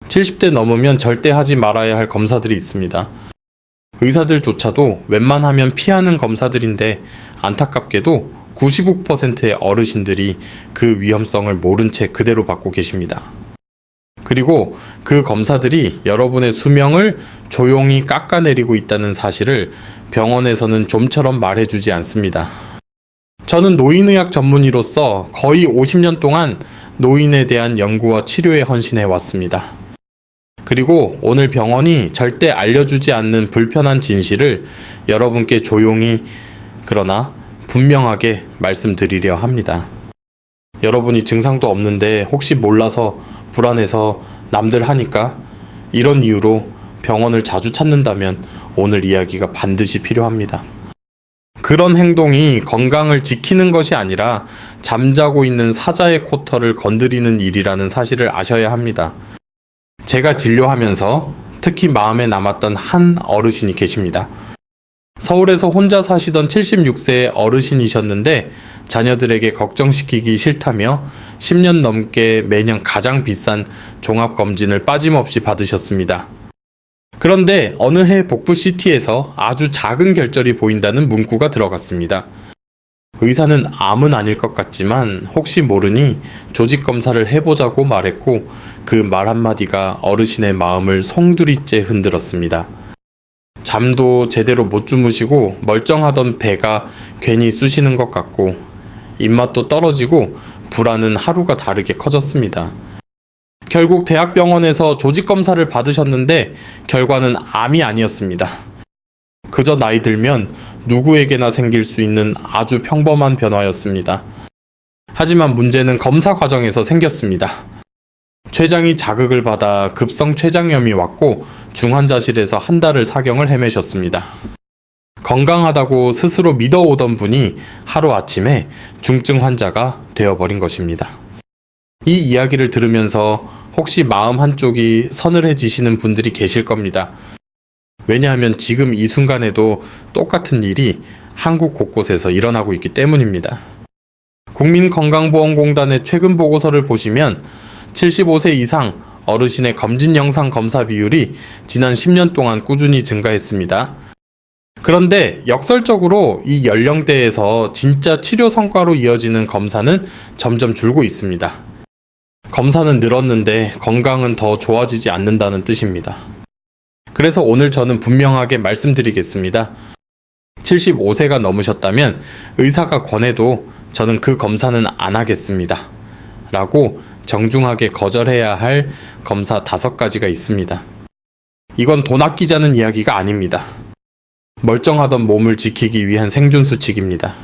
70대 넘으면 절대 하지 말아야 할 검사들이 있습니다. 의사들조차도 웬만하면 피하는 검사들인데 안타깝게도 99%의 어르신들이 그 위험성을 모른 채 그대로 받고 계십니다. 그리고 그 검사들이 여러분의 수명을 조용히 깎아내리고 있다는 사실을 병원에서는 좀처럼 말해주지 않습니다. 저는 노인의학 전문의로서 거의 50년 동안 노인에 대한 연구와 치료에 헌신해 왔습니다. 그리고 오늘 병원이 절대 알려주지 않는 불편한 진실을 여러분께 조용히 그러나 분명하게 말씀드리려 합니다. 여러분이 증상도 없는데 혹시 몰라서 불안해서 남들 하니까 이런 이유로 병원을 자주 찾는다면 오늘 이야기가 반드시 필요합니다. 그런 행동이 건강을 지키는 것이 아니라 잠자고 있는 사자의 코털을 건드리는 일이라는 사실을 아셔야 합니다. 제가 진료하면서 특히 마음에 남았던 한 어르신이 계십니다. 서울에서 혼자 사시던 76세의 어르신이셨는데 자녀들에게 걱정시키기 싫다며 10년 넘게 매년 가장 비싼 종합검진을 빠짐없이 받으셨습니다. 그런데 어느 해 복부 CT에서 아주 작은 결절이 보인다는 문구가 들어갔습니다. 의사는 암은 아닐 것 같지만 혹시 모르니 조직 검사를 해보자고 말했고 그 말 한마디가 어르신의 마음을 송두리째 흔들었습니다. 잠도 제대로 못 주무시고 멀쩡하던 배가 괜히 쑤시는 것 같고 입맛도 떨어지고 불안은 하루가 다르게 커졌습니다. 결국 대학병원에서 조직검사를 받으셨는데 결과는 암이 아니었습니다. 그저 나이 들면 누구에게나 생길 수 있는 아주 평범한 변화였습니다. 하지만 문제는 검사 과정에서 생겼습니다. 췌장이 자극을 받아 급성 췌장염이 왔고 중환자실에서 한 달을 사경을 헤매셨습니다. 건강하다고 스스로 믿어오던 분이 하루아침에 중증 환자가 되어버린 것입니다. 이 이야기를 들으면서 혹시 마음 한쪽이 서늘해지시는 분들이 계실 겁니다. 왜냐하면 지금 이 순간에도 똑같은 일이 한국 곳곳에서 일어나고 있기 때문입니다. 국민건강보험공단의 최근 보고서를 보시면 75세 이상 어르신의 검진 영상 검사 비율이 지난 10년 동안 꾸준히 증가했습니다. 그런데 역설적으로 이 연령대에서 진짜 치료 성과로 이어지는 검사는 점점 줄고 있습니다. 검사는 늘었는데 건강은 더 좋아지지 않는다는 뜻입니다. 그래서 오늘 저는 분명하게 말씀드리겠습니다. 75세가 넘으셨다면 의사가 권해도 저는 그 검사는 안 하겠습니다. 라고 정중하게 거절해야 할 검사 5가지가 있습니다. 이건 돈 아끼자는 이야기가 아닙니다. 멀쩡하던 몸을 지키기 위한 생존수칙입니다.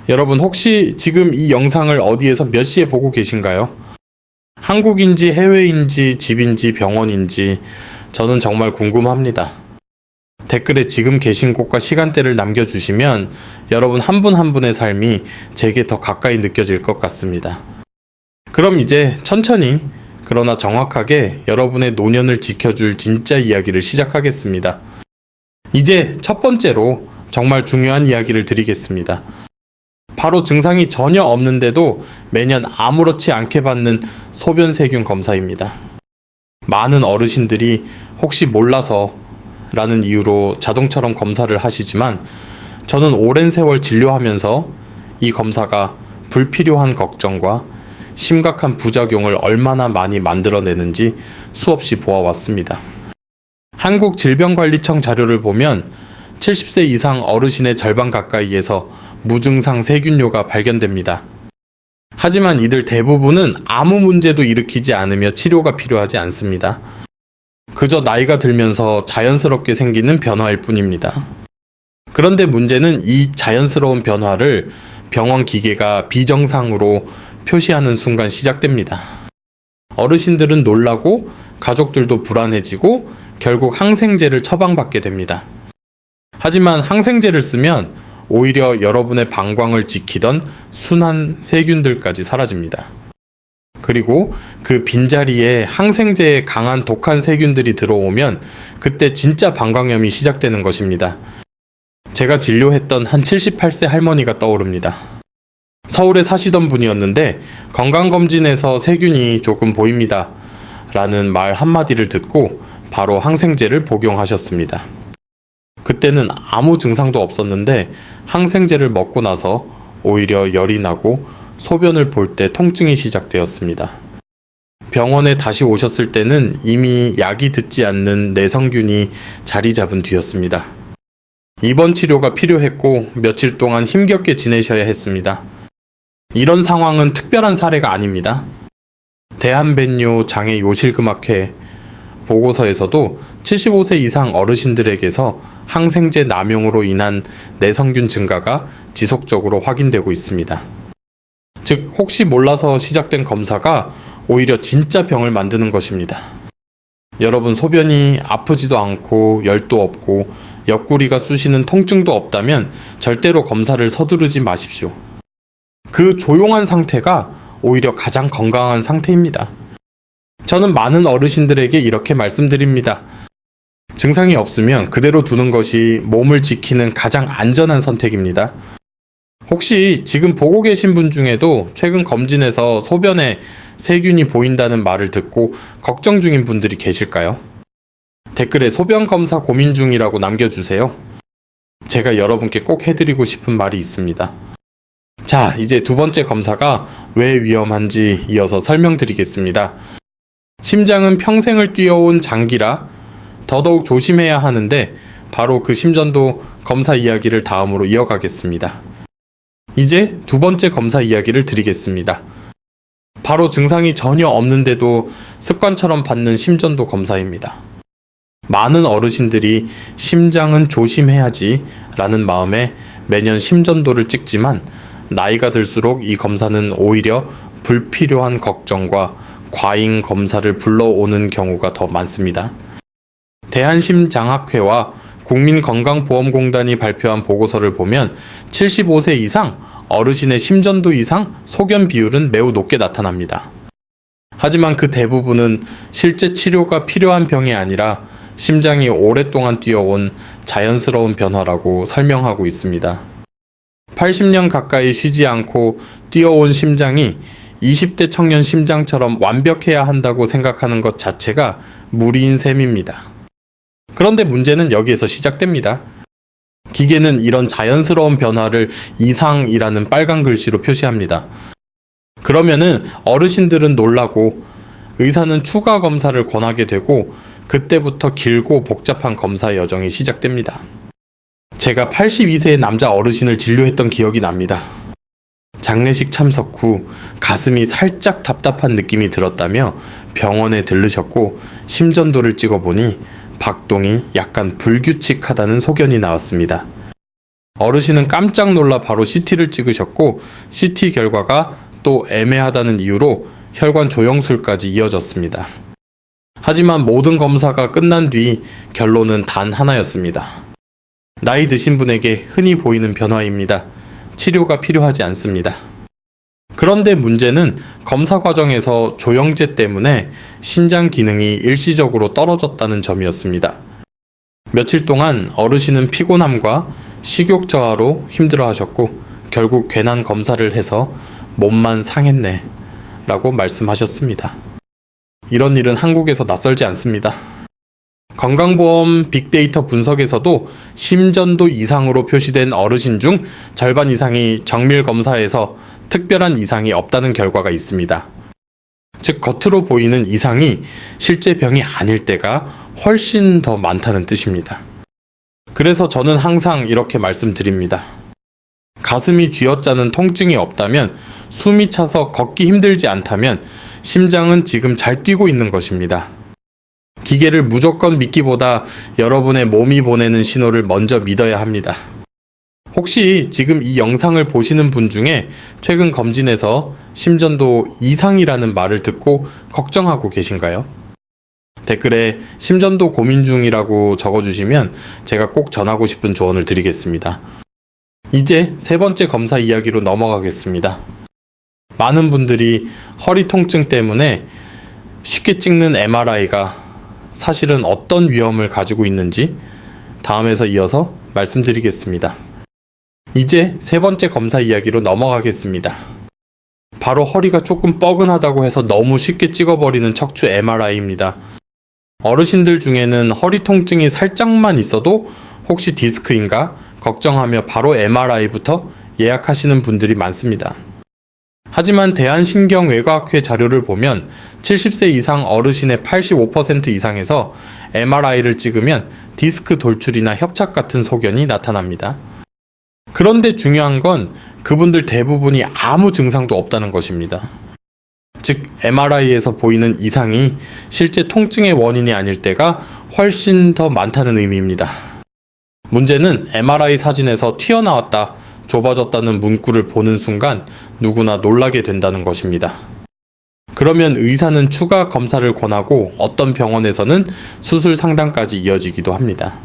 여러분 혹시 지금 이 영상을 어디에서 몇 시에 보고 계신가요? 한국인지 해외인지 집인지 병원인지 저는 정말 궁금합니다. 댓글에 지금 계신 곳과 시간대를 남겨주시면 여러분 한 분 한 분의 삶이 제게 더 가까이 느껴질 것 같습니다. 그럼 이제 천천히 그러나 정확하게 여러분의 노년을 지켜줄 진짜 이야기를 시작하겠습니다. 이제 첫 번째로 정말 중요한 이야기를 드리겠습니다. 바로 증상이 전혀 없는데도 매년 아무렇지 않게 받는 소변세균 검사입니다. 많은 어르신들이 혹시 몰라서 라는 이유로 자동처럼 검사를 하시지만 저는 오랜 세월 진료하면서 이 검사가 불필요한 걱정과 심각한 부작용을 얼마나 많이 만들어내는지 수없이 보아왔습니다. 한국질병관리청 자료를 보면 70세 이상 어르신의 절반 가까이에서 무증상 세균뇨가 발견됩니다. 하지만 이들 대부분은 아무 문제도 일으키지 않으며 치료가 필요하지 않습니다. 그저 나이가 들면서 자연스럽게 생기는 변화일 뿐입니다. 그런데 문제는 이 자연스러운 변화를 병원 기계가 비정상으로 표시하는 순간 시작됩니다. 어르신들은 놀라고 가족들도 불안해지고 결국 항생제를 처방받게 됩니다. 하지만 항생제를 쓰면 오히려 여러분의 방광을 지키던 순한 세균들까지 사라집니다. 그리고 그 빈자리에 항생제의 강한 독한 세균들이 들어오면 그때 진짜 방광염이 시작되는 것입니다. 제가 진료했던 한 78세 할머니가 떠오릅니다. 서울에 사시던 분이었는데 건강검진에서 세균이 조금 보입니다. 라는 말 한마디를 듣고 바로 항생제를 복용하셨습니다. 그때는 아무 증상도 없었는데 항생제를 먹고 나서 오히려 열이 나고 소변을 볼 때 통증이 시작되었습니다. 병원에 다시 오셨을 때는 이미 약이 듣지 않는 내성균이 자리 잡은 뒤였습니다. 입원 치료가 필요했고 며칠 동안 힘겹게 지내셔야 했습니다. 이런 상황은 특별한 사례가 아닙니다. 대한변뇨 장애 요실금학회 보고서에서도 75세 이상 어르신들에게서 항생제 남용으로 인한 내성균 증가가 지속적으로 확인되고 있습니다. 즉, 혹시 몰라서 시작된 검사가 오히려 진짜 병을 만드는 것입니다. 여러분, 소변이 아프지도 않고 열도 없고 옆구리가 쑤시는 통증도 없다면 절대로 검사를 서두르지 마십시오. 그 조용한 상태가 오히려 가장 건강한 상태입니다. 저는 많은 어르신들에게 이렇게 말씀드립니다. 증상이 없으면 그대로 두는 것이 몸을 지키는 가장 안전한 선택입니다. 혹시 지금 보고 계신 분 중에도 최근 검진에서 소변에 세균이 보인다는 말을 듣고 걱정 중인 분들이 계실까요? 댓글에 소변 검사 고민 중이라고 남겨주세요. 제가 여러분께 꼭 해드리고 싶은 말이 있습니다. 자, 이제 두 번째 검사가 왜 위험한지 이어서 설명드리겠습니다. 심장은 평생을 뛰어온 장기라 더더욱 조심해야 하는데 바로 그 심전도 검사 이야기를 다음으로 이어가겠습니다. 이제 두 번째 검사 이야기를 드리겠습니다. 바로 증상이 전혀 없는데도 습관처럼 받는 심전도 검사입니다. 많은 어르신들이 심장은 조심해야지 라는 마음에 매년 심전도를 찍지만 나이가 들수록 이 검사는 오히려 불필요한 걱정과 과잉 검사를 불러오는 경우가 더 많습니다. 대한심장학회와 국민건강보험공단이 발표한 보고서를 보면 75세 이상 어르신의 심전도 이상 소견 비율은 매우 높게 나타납니다. 하지만 그 대부분은 실제 치료가 필요한 병이 아니라 심장이 오랫동안 뛰어온 자연스러운 변화라고 설명하고 있습니다. 80년 가까이 쉬지 않고 뛰어온 심장이 20대 청년 심장처럼 완벽해야 한다고 생각하는 것 자체가 무리인 셈입니다. 그런데 문제는 여기에서 시작됩니다. 기계는 이런 자연스러운 변화를 이상이라는 빨간 글씨로 표시합니다. 그러면은 어르신들은 놀라고 의사는 추가 검사를 권하게 되고 그때부터 길고 복잡한 검사 여정이 시작됩니다. 제가 82세의 남자 어르신을 진료했던 기억이 납니다. 장례식 참석 후 가슴이 살짝 답답한 느낌이 들었다며 병원에 들르셨고 심전도를 찍어보니 박동이 약간 불규칙하다는 소견이 나왔습니다. 어르신은 깜짝 놀라 바로 CT를 찍으셨고 CT 결과가 또 애매하다는 이유로 혈관 조영술까지 이어졌습니다. 하지만 모든 검사가 끝난 뒤 결론은 단 하나였습니다. 나이 드신 분에게 흔히 보이는 변화입니다. 치료가 필요하지 않습니다. 그런데 문제는 검사 과정에서 조영제 때문에 신장 기능이 일시적으로 떨어졌다는 점이었습니다. 며칠 동안 어르신은 피곤함과 식욕 저하로 힘들어하셨고 결국 괜한 검사를 해서 몸만 상했네 라고 말씀하셨습니다. 이런 일은 한국에서 낯설지 않습니다. 건강보험 빅데이터 분석에서도 심전도 이상으로 표시된 어르신 중 절반 이상이 정밀 검사에서 특별한 이상이 없다는 결과가 있습니다. 즉, 겉으로 보이는 이상이 실제 병이 아닐 때가 훨씬 더 많다는 뜻입니다. 그래서 저는 항상 이렇게 말씀드립니다. 가슴이 쥐어짜는 통증이 없다면, 숨이 차서 걷기 힘들지 않다면 심장은 지금 잘 뛰고 있는 것입니다. 기계를 무조건 믿기보다 여러분의 몸이 보내는 신호를 먼저 믿어야 합니다. 혹시 지금 이 영상을 보시는 분 중에 최근 검진에서 심전도 이상이라는 말을 듣고 걱정하고 계신가요? 댓글에 심전도 고민 중이라고 적어주시면 제가 꼭 전하고 싶은 조언을 드리겠습니다. 이제 세 번째 검사 이야기로 넘어가겠습니다. 많은 분들이 허리 통증 때문에 쉽게 찍는 MRI가 사실은 어떤 위험을 가지고 있는지 다음에서 이어서 말씀드리겠습니다. 이제 세 번째 검사 이야기로 넘어가겠습니다. 바로 허리가 조금 뻐근하다고 해서 너무 쉽게 찍어버리는 척추 MRI입니다. 어르신들 중에는 허리 통증이 살짝만 있어도 혹시 디스크인가 걱정하며 바로 MRI부터 예약하시는 분들이 많습니다. 하지만 대한신경외과학회 자료를 보면 70세 이상 어르신의 85% 이상에서 MRI를 찍으면 디스크 돌출이나 협착 같은 소견이 나타납니다. 그런데 중요한 건 그분들 대부분이 아무 증상도 없다는 것입니다. 즉, MRI에서 보이는 이상이 실제 통증의 원인이 아닐 때가 훨씬 더 많다는 의미입니다. 문제는 MRI 사진에서 튀어나왔다, 좁아졌다는 문구를 보는 순간 누구나 놀라게 된다는 것입니다. 그러면 의사는 추가 검사를 권하고 어떤 병원에서는 수술 상담까지 이어지기도 합니다.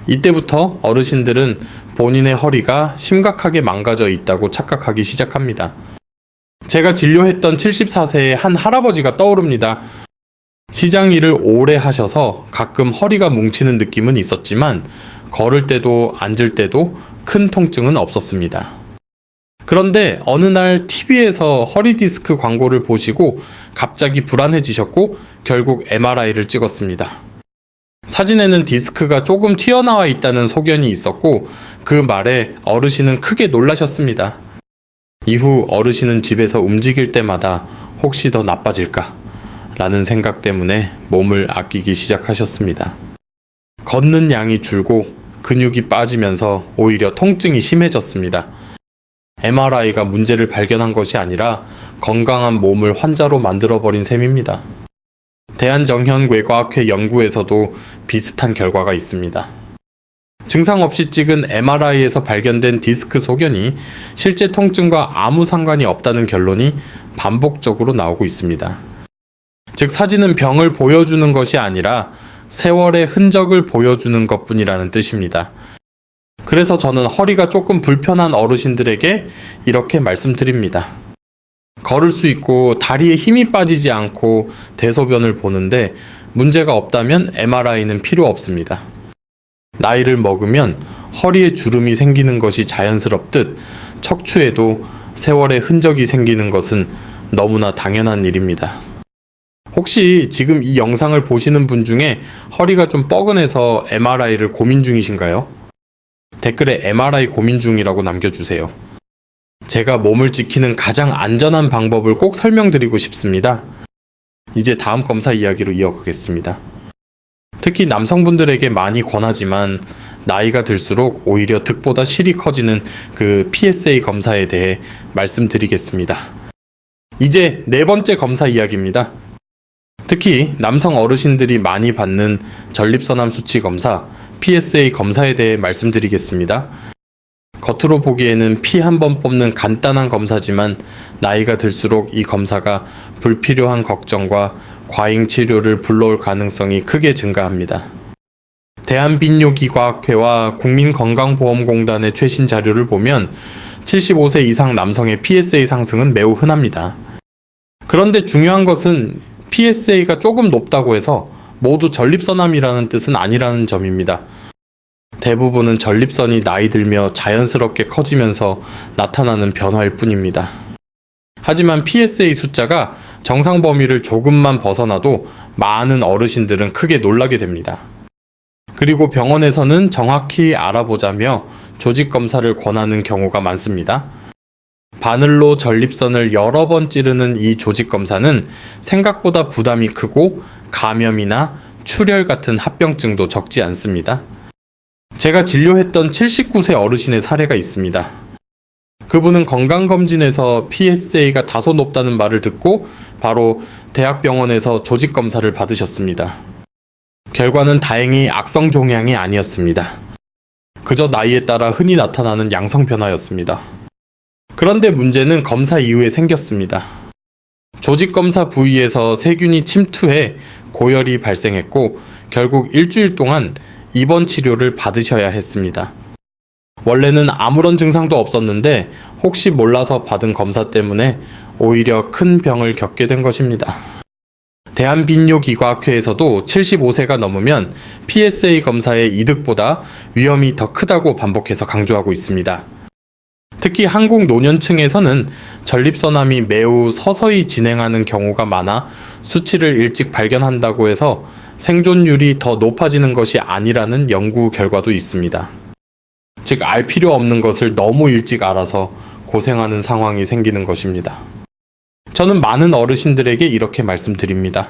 이때부터 어르신들은 본인의 허리가 심각하게 망가져 있다고 착각하기 시작합니다. 제가 진료했던 74세의 한 할아버지가 떠오릅니다. 시장 일을 오래 하셔서 가끔 허리가 뭉치는 느낌은 있었지만 걸을 때도 앉을 때도 큰 통증은 없었습니다. 그런데 어느 날 TV에서 허리 디스크 광고를 보시고 갑자기 불안해지셨고 결국 MRI를 찍었습니다. 사진에는 디스크가 조금 튀어나와 있다는 소견이 있었고 그 말에 어르신은 크게 놀라셨습니다. 이후 어르신은 집에서 움직일 때마다 혹시 더 나빠질까? 라는 생각 때문에 몸을 아끼기 시작하셨습니다. 걷는 양이 줄고 근육이 빠지면서 오히려 통증이 심해졌습니다. MRI가 문제를 발견한 것이 아니라 건강한 몸을 환자로 만들어버린 셈입니다. 대한정형외과학회 연구에서도 비슷한 결과가 있습니다. 증상 없이 찍은 MRI에서 발견된 디스크 소견이 실제 통증과 아무 상관이 없다는 결론이 반복적으로 나오고 있습니다. 즉, 사진은 병을 보여주는 것이 아니라 세월의 흔적을 보여주는 것뿐이라는 뜻입니다. 그래서 저는 허리가 조금 불편한 어르신들에게 이렇게 말씀드립니다. 걸을 수 있고 다리에 힘이 빠지지 않고 대소변을 보는데 문제가 없다면 MRI는 필요 없습니다. 나이를 먹으면 허리에 주름이 생기는 것이 자연스럽듯 척추에도 세월의 흔적이 생기는 것은 너무나 당연한 일입니다. 혹시 지금 이 영상을 보시는 분 중에 허리가 좀 뻐근해서 MRI를 고민 중이신가요? 댓글에 MRI 고민 중이라고 남겨주세요. 제가 몸을 지키는 가장 안전한 방법을 꼭 설명드리고 싶습니다. 이제 다음 검사 이야기로 이어가겠습니다. 특히 남성분들에게 많이 권하지만 나이가 들수록 오히려 득보다 실이 커지는 그 PSA 검사에 대해 말씀드리겠습니다. 이제 네 번째 검사 이야기입니다. 특히 남성 어르신들이 많이 받는 전립선암 수치 검사 PSA 검사에 대해 말씀드리겠습니다. 겉으로 보기에는 피 한 번 뽑는 간단한 검사지만 나이가 들수록 이 검사가 불필요한 걱정과 과잉 치료를 불러올 가능성이 크게 증가합니다. 대한빈뇨기과학회와 국민건강보험공단의 최신 자료를 보면 75세 이상 남성의 PSA 상승은 매우 흔합니다. 그런데 중요한 것은 PSA가 조금 높다고 해서 모두 전립선암이라는 뜻은 아니라는 점입니다. 대부분은 전립선이 나이 들며 자연스럽게 커지면서 나타나는 변화일 뿐입니다. 하지만 PSA 숫자가 정상 범위를 조금만 벗어나도 많은 어르신들은 크게 놀라게 됩니다. 그리고 병원에서는 정확히 알아보자며 조직 검사를 권하는 경우가 많습니다. 바늘로 전립선을 여러 번 찌르는 이 조직 검사는 생각보다 부담이 크고 감염이나 출혈 같은 합병증도 적지 않습니다. 제가 진료했던 79세 어르신의 사례가 있습니다. 그분은 건강검진에서 PSA가 다소 높다는 말을 듣고 바로 대학병원에서 조직검사를 받으셨습니다. 결과는 다행히 악성 종양이 아니었습니다. 그저 나이에 따라 흔히 나타나는 양성 변화였습니다. 그런데 문제는 검사 이후에 생겼습니다. 조직검사 부위에서 세균이 침투해 고열이 발생했고 결국 일주일 동안 입원 치료를 받으셔야 했습니다. 원래는 아무런 증상도 없었는데 혹시 몰라서 받은 검사 때문에 오히려 큰 병을 겪게 된 것입니다. 대한빈뇨기과학회에서도 75세가 넘으면 PSA 검사의 이득보다 위험이 더 크다고 반복해서 강조하고 있습니다. 특히 한국 노년층에서는 전립선암이 매우 서서히 진행하는 경우가 많아 수치를 일찍 발견한다고 해서 생존율이 더 높아지는 것이 아니라는 연구 결과도 있습니다. 즉, 알 필요 없는 것을 너무 일찍 알아서 고생하는 상황이 생기는 것입니다. 저는 많은 어르신들에게 이렇게 말씀드립니다.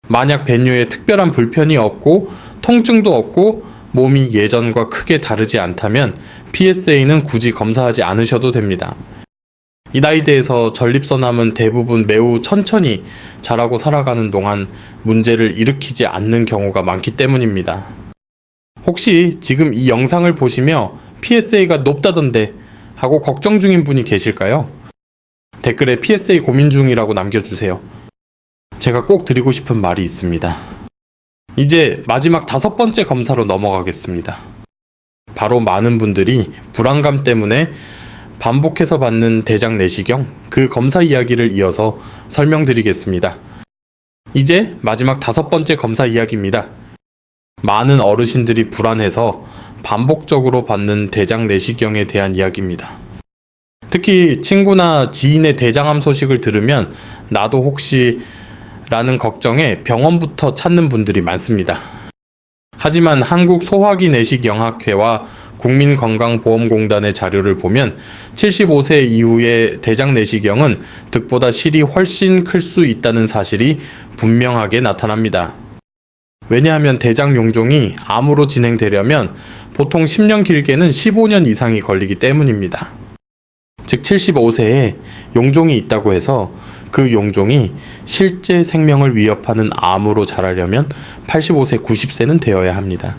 만약 배뇨에 특별한 불편이 없고 통증도 없고 몸이 예전과 크게 다르지 않다면 PSA는 굳이 검사하지 않으셔도 됩니다. 이 나이대에서 전립선암은 대부분 매우 천천히 자라고 살아가는 동안 문제를 일으키지 않는 경우가 많기 때문입니다. 혹시 지금 이 영상을 보시며 PSA가 높다던데 하고 걱정 중인 분이 계실까요? 댓글에 PSA 고민 중이라고 남겨주세요. 제가 꼭 드리고 싶은 말이 있습니다. 이제 마지막 5번째 검사로 넘어가겠습니다. 바로 많은 분들이 불안감 때문에 반복해서 받는 대장 내시경, 그 검사 이야기를 이어서 설명드리겠습니다. 이제 마지막 5번째 검사 이야기입니다. 많은 어르신들이 불안해서 반복적으로 받는 대장 내시경에 대한 이야기입니다. 특히 친구나 지인의 대장암 소식을 들으면 나도 혹시 라는 걱정에 병원부터 찾는 분들이 많습니다. 하지만 한국소화기내시경학회와 국민건강보험공단의 자료를 보면 75세 이후의 대장 내시경은 득보다 실이 훨씬 클 수 있다는 사실이 분명하게 나타납니다. 왜냐하면 대장 용종이 암으로 진행되려면 보통 10년 길게는 15년 이상이 걸리기 때문입니다. 즉 75세에 용종이 있다고 해서 그 용종이 실제 생명을 위협하는 암으로 자라려면 85세, 90세는 되어야 합니다.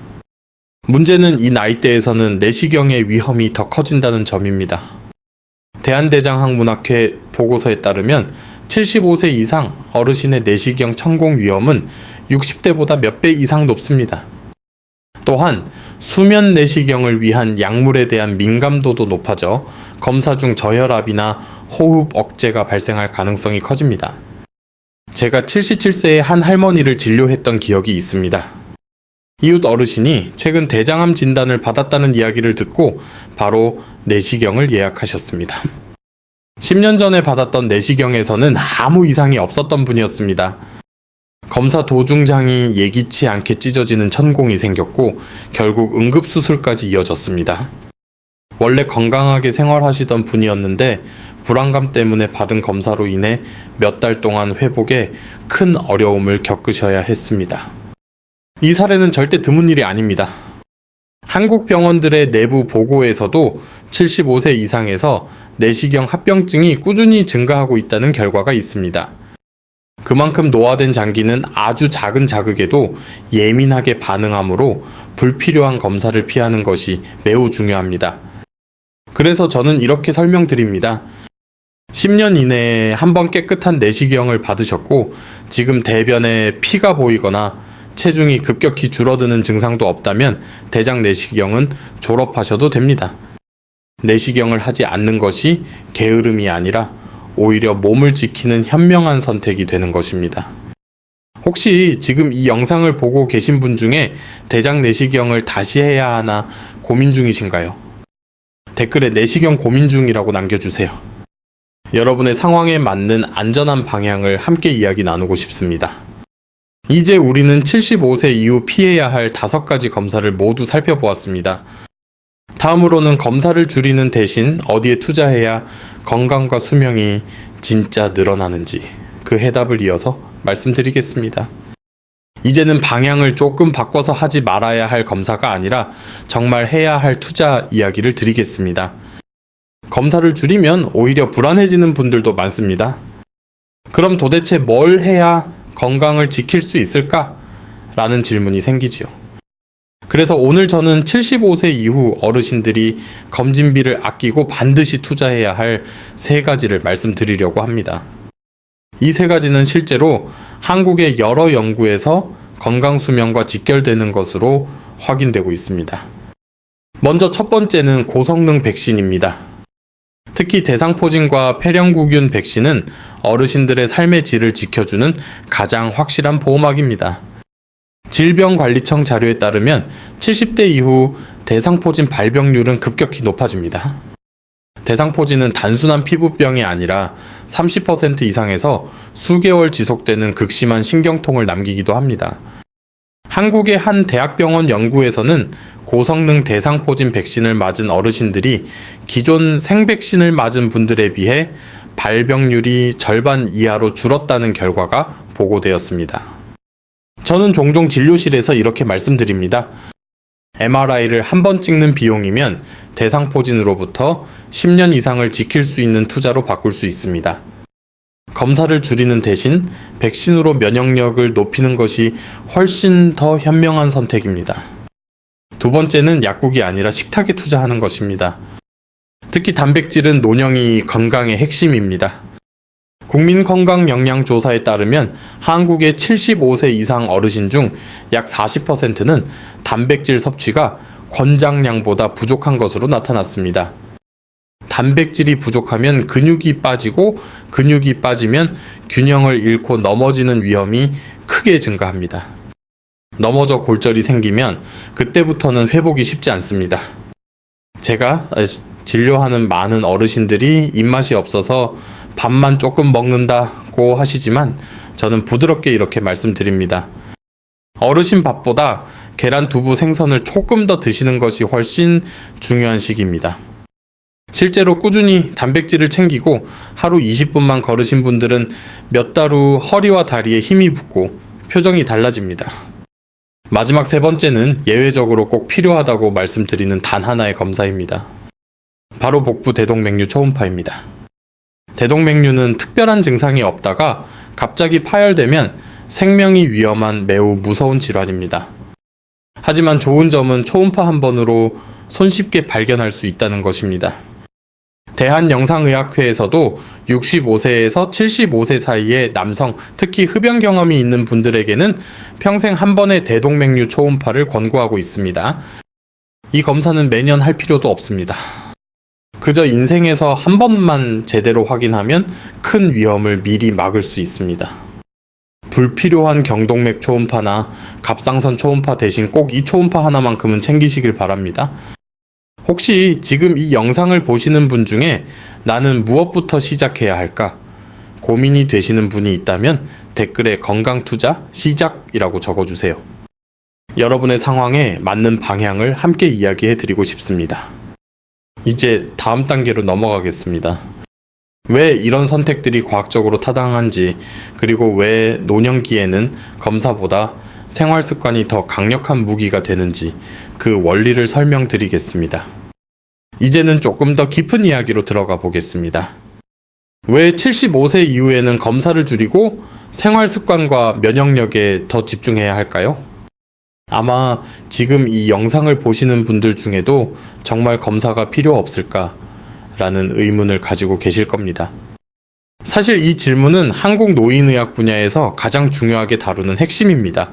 문제는 이 나이대에서는 내시경의 위험이 더 커진다는 점입니다. 대한대장학문학회 보고서에 따르면 75세 이상 어르신의 내시경 천공 위험은 60대보다 몇 배 이상 높습니다. 또한 수면 내시경을 위한 약물에 대한 민감도도 높아져 검사 중 저혈압이나 호흡 억제가 발생할 가능성이 커집니다. 제가 77세의 한 할머니를 진료했던 기억이 있습니다. 이웃 어르신이 최근 대장암 진단을 받았다는 이야기를 듣고 바로 내시경을 예약하셨습니다. 10년 전에 받았던 내시경에서는 아무 이상이 없었던 분이었습니다. 검사 도중장이 예기치 않게 찢어지는 천공이 생겼고 결국 응급수술까지 이어졌습니다. 원래 건강하게 생활하시던 분이었는데 불안감 때문에 받은 검사로 인해 몇 달 동안 회복에 큰 어려움을 겪으셔야 했습니다. 이 사례는 절대 드문 일이 아닙니다. 한국 병원들의 내부 보고에서도 75세 이상에서 내시경 합병증이 꾸준히 증가하고 있다는 결과가 있습니다. 그만큼 노화된 장기는 아주 작은 자극에도 예민하게 반응하므로 불필요한 검사를 피하는 것이 매우 중요합니다. 그래서 저는 이렇게 설명드립니다. 10년 이내에 한번 깨끗한 내시경을 받으셨고 지금 대변에 피가 보이거나 체중이 급격히 줄어드는 증상도 없다면 대장 내시경은 졸업하셔도 됩니다. 내시경을 하지 않는 것이 게으름이 아니라 오히려 몸을 지키는 현명한 선택이 되는 것입니다. 혹시 지금 이 영상을 보고 계신 분 중에 대장 내시경을 다시 해야 하나 고민 중이신가요? 댓글에 내시경 고민 중이라고 남겨주세요. 여러분의 상황에 맞는 안전한 방향을 함께 이야기 나누고 싶습니다. 이제 우리는 75세 이후 피해야 할 5가지 검사를 모두 살펴보았습니다. 다음으로는 검사를 줄이는 대신 어디에 투자해야 건강과 수명이 진짜 늘어나는지 그 해답을 이어서 말씀드리겠습니다. 이제는 방향을 조금 바꿔서 하지 말아야 할 검사가 아니라 정말 해야 할 투자 이야기를 드리겠습니다. 검사를 줄이면 오히려 불안해지는 분들도 많습니다. 그럼 도대체 뭘 해야 건강을 지킬 수 있을까? 라는 질문이 생기지요. 그래서 오늘 저는 75세 이후 어르신들이 검진비를 아끼고 반드시 투자해야 할 3가지를 말씀드리려고 합니다. 이 3가지는 실제로 한국의 여러 연구에서 건강수명과 직결되는 것으로 확인되고 있습니다. 먼저 첫 번째는 고성능 백신입니다. 특히 대상포진과 폐렴구균 백신은 어르신들의 삶의 질을 지켜주는 가장 확실한 보호막입니다. 질병관리청 자료에 따르면 70대 이후 대상포진 발병률은 급격히 높아집니다. 대상포진은 단순한 피부병이 아니라 30% 이상에서 수개월 지속되는 극심한 신경통을 남기기도 합니다. 한국의 한 대학병원 연구에서는 고성능 대상포진 백신을 맞은 어르신들이 기존 생백신을 맞은 분들에 비해 발병률이 절반 이하로 줄었다는 결과가 보고되었습니다. 저는 종종 진료실에서 이렇게 말씀드립니다. MRI를 한 번 찍는 비용이면 대상포진으로부터 10년 이상을 지킬 수 있는 투자로 바꿀 수 있습니다. 검사를 줄이는 대신 백신으로 면역력을 높이는 것이 훨씬 더 현명한 선택입니다. 두 번째는 약국이 아니라 식탁에 투자하는 것입니다. 특히 단백질은 노령이 건강의 핵심입니다. 국민건강영양조사에 따르면 한국의 75세 이상 어르신 중 약 40%는 단백질 섭취가 권장량보다 부족한 것으로 나타났습니다. 단백질이 부족하면 근육이 빠지고 근육이 빠지면 균형을 잃고 넘어지는 위험이 크게 증가합니다. 넘어져 골절이 생기면 그때부터는 회복이 쉽지 않습니다. 제가 진료하는 많은 어르신들이 입맛이 없어서 밥만 조금 먹는다고 하시지만 저는 부드럽게 이렇게 말씀드립니다. 어르신 밥보다 계란, 두부, 생선을 조금 더 드시는 것이 훨씬 중요한 시기입니다. 실제로 꾸준히 단백질을 챙기고 하루 20분만 걸으신 분들은 몇 달 후 허리와 다리에 힘이 붙고 표정이 달라집니다. 마지막 세 번째는 예외적으로 꼭 필요하다고 말씀드리는 단 하나의 검사입니다. 바로 복부 대동맥류 초음파입니다. 대동맥류는 특별한 증상이 없다가 갑자기 파열되면 생명이 위험한 매우 무서운 질환입니다. 하지만 좋은 점은 초음파 한 번으로 손쉽게 발견할 수 있다는 것입니다. 대한영상의학회에서도 65세에서 75세 사이의 남성, 특히 흡연 경험이 있는 분들에게는 평생 한 번의 대동맥류 초음파를 권고하고 있습니다. 이 검사는 매년 할 필요도 없습니다. 그저 인생에서 한 번만 제대로 확인하면 큰 위험을 미리 막을 수 있습니다. 불필요한 경동맥 초음파나 갑상선 초음파 대신 꼭 이 초음파 하나만큼은 챙기시길 바랍니다. 혹시 지금 이 영상을 보시는 분 중에 나는 무엇부터 시작해야 할까? 고민이 되시는 분이 있다면 댓글에 건강투자 시작이라고 적어주세요. 여러분의 상황에 맞는 방향을 함께 이야기해 드리고 싶습니다. 이제 다음 단계로 넘어가겠습니다. 왜 이런 선택들이 과학적으로 타당한지, 그리고 왜 노년기에는 검사보다 생활 습관이 더 강력한 무기가 되는지 그 원리를 설명드리겠습니다. 이제는 조금 더 깊은 이야기로 들어가 보겠습니다. 왜 75세 이후에는 검사를 줄이고 생활 습관과 면역력에 더 집중해야 할까요? 아마 지금 이 영상을 보시는 분들 중에도 정말 검사가 필요 없을까? 라는 의문을 가지고 계실 겁니다. 사실 이 질문은 한국 노인의학 분야에서 가장 중요하게 다루는 핵심입니다.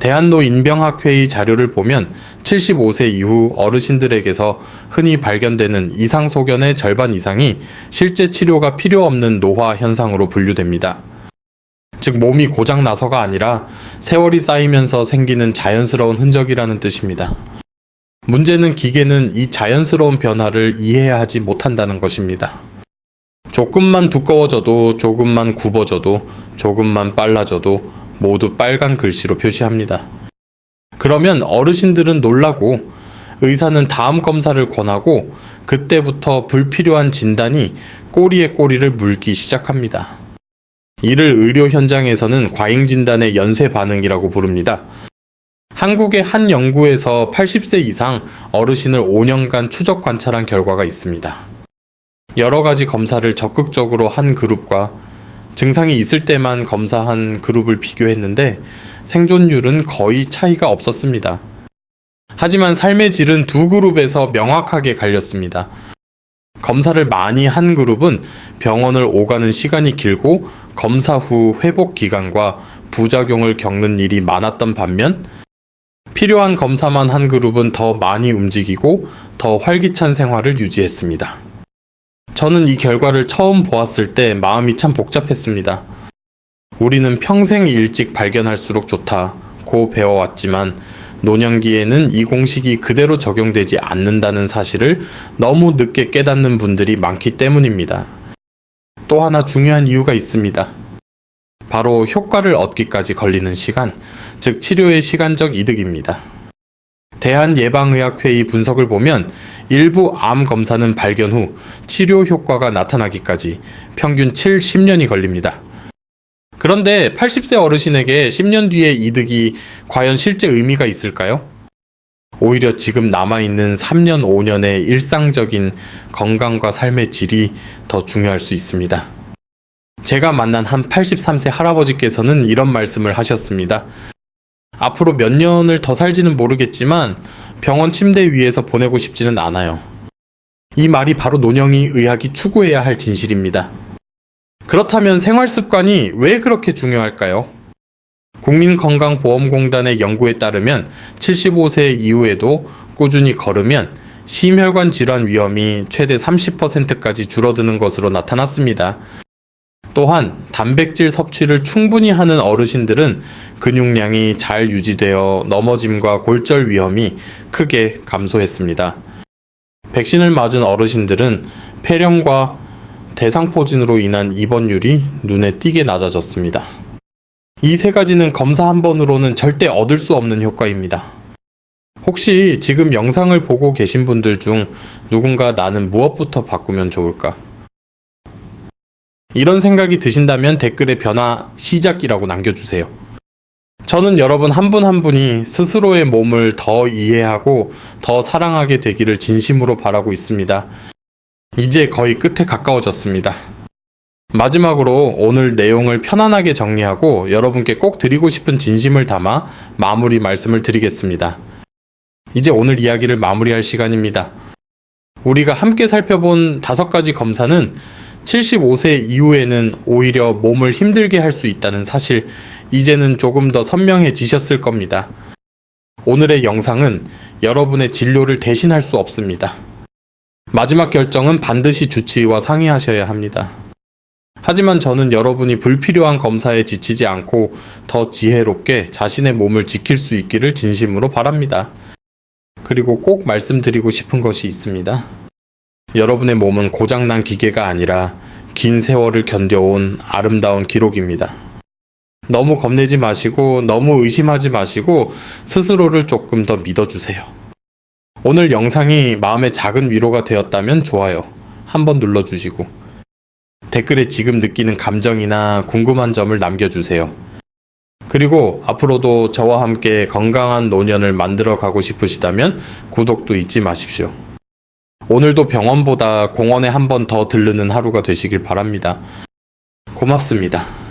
대한노인병학회의 자료를 보면 75세 이후 어르신들에게서 흔히 발견되는 이상소견의 절반 이상이 실제 치료가 필요 없는 노화 현상으로 분류됩니다. 즉 몸이 고장 나서가 아니라 세월이 쌓이면서 생기는 자연스러운 흔적이라는 뜻입니다. 문제는 기계는 이 자연스러운 변화를 이해하지 못한다는 것입니다. 조금만 두꺼워져도, 조금만 굽어져도, 조금만 빨라져도 모두 빨간 글씨로 표시합니다. 그러면 어르신들은 놀라고 의사는 다음 검사를 권하고 그때부터 불필요한 진단이 꼬리에 꼬리를 물기 시작합니다. 이를 의료 현장에서는 과잉 진단의 연쇄 반응이라고 부릅니다. 한국의 한 연구에서 80세 이상 어르신을 5년간 추적 관찰한 결과가 있습니다. 여러 가지 검사를 적극적으로 한 그룹과 증상이 있을 때만 검사한 그룹을 비교했는데 생존율은 거의 차이가 없었습니다. 하지만 삶의 질은 두 그룹에서 명확하게 갈렸습니다. 검사를 많이 한 그룹은 병원을 오가는 시간이 길고 검사 후 회복 기간과 부작용을 겪는 일이 많았던 반면 필요한 검사만 한 그룹은 더 많이 움직이고 더 활기찬 생활을 유지했습니다. 저는 이 결과를 처음 보았을 때 마음이 참 복잡했습니다. 우리는 평생 일찍 발견할수록 좋다고 배워왔지만 노년기에는 이 공식이 그대로 적용되지 않는다는 사실을 너무 늦게 깨닫는 분들이 많기 때문입니다. 또 하나 중요한 이유가 있습니다. 바로 효과를 얻기까지 걸리는 시간, 즉 치료의 시간적 이득입니다. 대한예방의학회의 분석을 보면 일부 암 검사는 발견 후 치료 효과가 나타나기까지 평균 10년이 걸립니다. 그런데 80세 어르신에게 10년 뒤의 이득이 과연 실제 의미가 있을까요? 오히려 지금 남아있는 3년, 5년의 일상적인 건강과 삶의 질이 더 중요할 수 있습니다. 제가 만난 한 83세 할아버지께서는 이런 말씀을 하셨습니다. 앞으로 몇 년을 더 살지는 모르겠지만 병원 침대 위에서 보내고 싶지는 않아요. 이 말이 바로 노령의 의학이 추구해야 할 진실입니다. 그렇다면 생활 습관이 왜 그렇게 중요할까요? 국민건강보험공단의 연구에 따르면 75세 이후에도 꾸준히 걸으면 심혈관 질환 위험이 최대 30%까지 줄어드는 것으로 나타났습니다. 또한 단백질 섭취를 충분히 하는 어르신들은 근육량이 잘 유지되어 넘어짐과 골절 위험이 크게 감소했습니다. 백신을 맞은 어르신들은 폐렴과 대상포진으로 인한 입원율이 눈에 띄게 낮아졌습니다. 이 세 가지는 검사 한 번으로는 절대 얻을 수 없는 효과입니다. 혹시 지금 영상을 보고 계신 분들 중 누군가 나는 무엇부터 바꾸면 좋을까? 이런 생각이 드신다면 댓글에 변화 시작이라고 남겨주세요. 저는 여러분 한 분 한 분이 스스로의 몸을 더 이해하고 더 사랑하게 되기를 진심으로 바라고 있습니다. 이제 거의 끝에 가까워졌습니다. 마지막으로 오늘 내용을 편안하게 정리하고 여러분께 꼭 드리고 싶은 진심을 담아 마무리 말씀을 드리겠습니다. 이제 오늘 이야기를 마무리할 시간입니다. 우리가 함께 살펴본 5가지 검사는 75세 이후에는 오히려 몸을 힘들게 할 수 있다는 사실, 이제는 조금 더 선명해지셨을 겁니다. 오늘의 영상은 여러분의 진료를 대신할 수 없습니다. 마지막 결정은 반드시 주치의와 상의하셔야 합니다. 하지만 저는 여러분이 불필요한 검사에 지치지 않고 더 지혜롭게 자신의 몸을 지킬 수 있기를 진심으로 바랍니다. 그리고 꼭 말씀드리고 싶은 것이 있습니다. 여러분의 몸은 고장난 기계가 아니라 긴 세월을 견뎌온 아름다운 기록입니다. 너무 겁내지 마시고 너무 의심하지 마시고 스스로를 조금 더 믿어주세요. 오늘 영상이 마음의 작은 위로가 되었다면 좋아요 한번 눌러주시고 댓글에 지금 느끼는 감정이나 궁금한 점을 남겨주세요. 그리고 앞으로도 저와 함께 건강한 노년을 만들어 가고 싶으시다면 구독도 잊지 마십시오. 오늘도 병원보다 공원에 한 번 더 들르는 하루가 되시길 바랍니다. 고맙습니다.